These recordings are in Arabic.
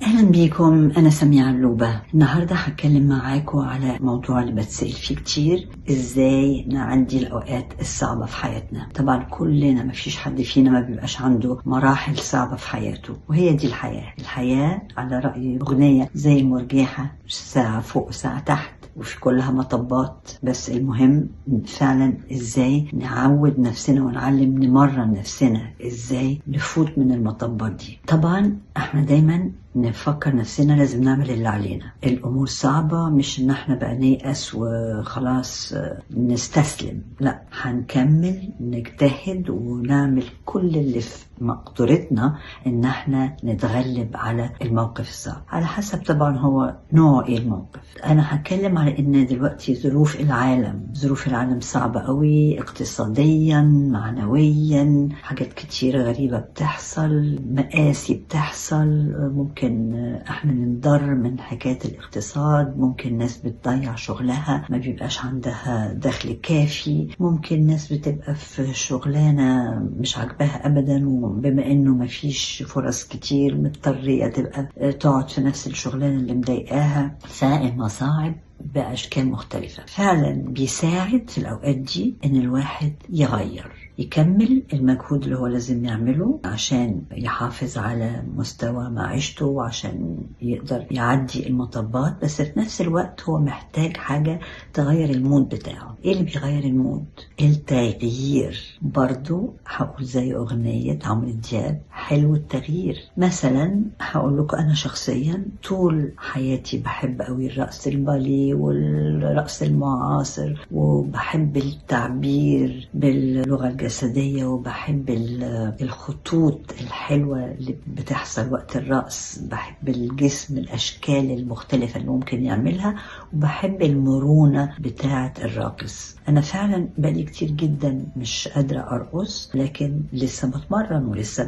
أهلا بيكم، أنا سميعة علوبة. النهاردة هتكلم معاكم على موضوع اللي بتسأل فيه كتير: إزاي نعدي الأوقات الصعبة في حياتنا. طبعا كلنا، مفيش حد فينا ما بيبقاش عنده مراحل صعبة في حياته، وهي دي الحياة على رأي أغنية زي المرجحة، ساعة فوق ساعة تحت، وفي كلها مطبات. بس المهم فعلا ازاي نعود نفسنا ونعلم نمرن نفسنا ازاي نفوت من المطبات دي. طبعا احنا دايما نفكر نفسنا لازم نعمل اللي علينا. الامور صعبة، مش ان احنا بقى نيأس وخلاص نستسلم، لا، هنكمل نجتهد ونعمل كل اللي في مقدرتنا ان احنا نتغلب على الموقف الصعب، على حسب طبعا هو نوع ايه الموقف. انا هتكلم على ان دلوقتي ظروف العالم صعبة قوي، اقتصاديا، معنويا، حاجات كتيرة غريبة بتحصل، مقاسي بتحصل، ممكن احنا ننضر من حكاية الاقتصاد، ممكن ناس بتضيع شغلها، ما بيبقاش عندها دخل كافي، ممكن ناس بتبقى في شغلانة مش عاجباها ابدا، وبما انه ما فيش فرص كتير مضطرية تبقى تقعد في نفس الشغلانة اللي مضايقاها. فالمصاعب بأشكال مختلفة فعلا بيساعد في الأوقات دي إن الواحد يكمل المجهود اللي هو لازم يعمله عشان يحافظ على مستوى معيشته وعشان يقدر يعدي المطبات. بس في نفس الوقت هو محتاج حاجة تغير المود بتاعه. ايه اللي بيغير المود؟ التغيير. برضو هقول زي أغنية عمرو دياب: حلو التغيير. مثلا هقول لكم أنا شخصيا طول حياتي بحب قوي الرقص الباليه والرقص المعاصر، وبحب التعبير باللغة الجسدية، وبحب الخطوط الحلوة اللي بتحصل وقت الرقص، بحب الجسم، الأشكال المختلفة اللي ممكن يعملها، وبحب المرونة بتاعة الراقص. أنا فعلا بقالي كتير جدا مش قادرة أرقص، لكن لسه بتمرن ولسه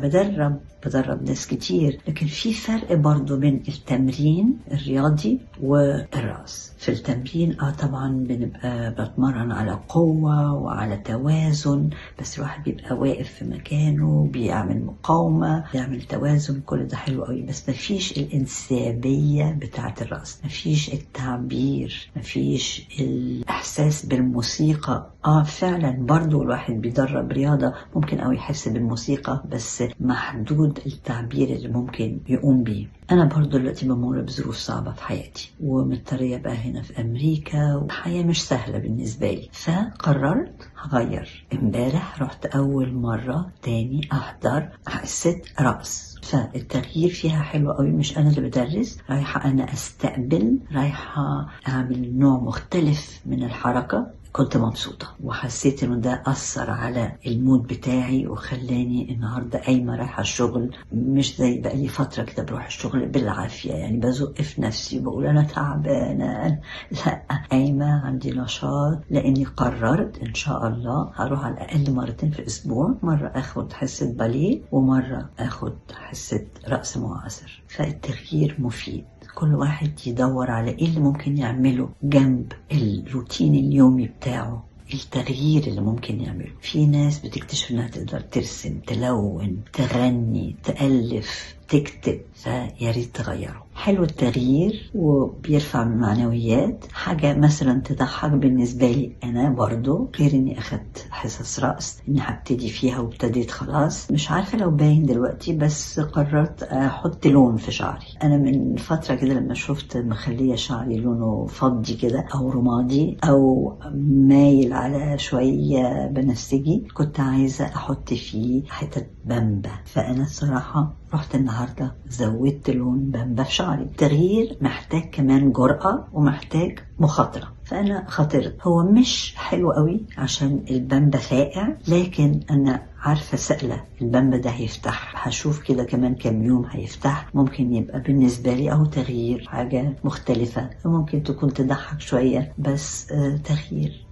بدرب ناس كتير. لكن في فرق برضو بين التمرين الرياضي والرقص. في التمرين طبعا بنبقى بتمرن على قوة وعلى توازن، بس الواحد بيبقى واقف في مكانه، بيعمل مقاومة، بيعمل توازن، كل ده حلو قوي. بس مفيش الإنسيابية بتاعة الرقص، مفيش التعبير، مفيش الإحساس بالموسيقى. فعلا برضو الواحد بيدرب رياضة ممكن قوي يحس بالموسيقى، بس محدود التعبير اللي ممكن يقوم بيه. أنا برضو دلوقتي بمر بظروف صعبة في حياتي، ومضطرية بقى هنا في أمريكا، والحياة مش سهلة بالنسبة لي، فقررت هغير. امبارح رحت أول مرة تاني أحضر حصة رقص، فالتغيير فيها حلو قوي. مش أنا اللي بدرس، رايحة أنا أستقبل، رايحة أعمل نوع مختلف من الحركة. كنت مبسوطة وحسيت انه ده أثر على المود بتاعي، وخلاني النهاردة قايمة رايحة الشغل، مش زي بقالي فترة كده بروح الشغل بالعافية، يعني بزق في نفسي وبقول أنا تعبانة. لا، قايمة عندي نشاط، لأني قررت إن شاء الله هروح على الأقل مرتين في الأسبوع، مرة أخد حصة باليه ومرة أخد حصة رقص معاصر. فالتغيير مفيد، كل واحد يدور على ايه اللي ممكن يعمله جنب الروتين اليومي بتاعه، التغيير اللي ممكن يعمله. في ناس بتكتشف انها تقدر ترسم، تلون، تغني، تألف، تكتب، فياريت تغيره. حلو التغيير وبيرفع من المعنويات. حاجة مثلا تضحك بالنسبة لي أنا برضو، غير إني أخدت حصص رقص، إني هبتدي فيها وابتديت خلاص. مش عارفة لو باين دلوقتي، بس قررت أحط لون في شعري. أنا من فترة كده لما شفت مخلية شعري لونه فضي كده، أو رمادي، أو مايل على شوية بنفسجي، كنت عايزة أحط فيه حتة بامبا. فأنا الصراحة رحت النهاردة زودت لون بامبا في شعري. التغيير محتاج كمان جرأة ومحتاج مخاطرة، فأنا خاطرت. هو مش حلو قوي عشان البامبا فائع، لكن أنا عارفة سألة البامبا ده هيفتح، هشوف كده كمان كام يوم هيفتح، ممكن يبقى بالنسبة لي أو تغيير، حاجة مختلفة، ممكن تكون تضحك شوية، بس تغيير.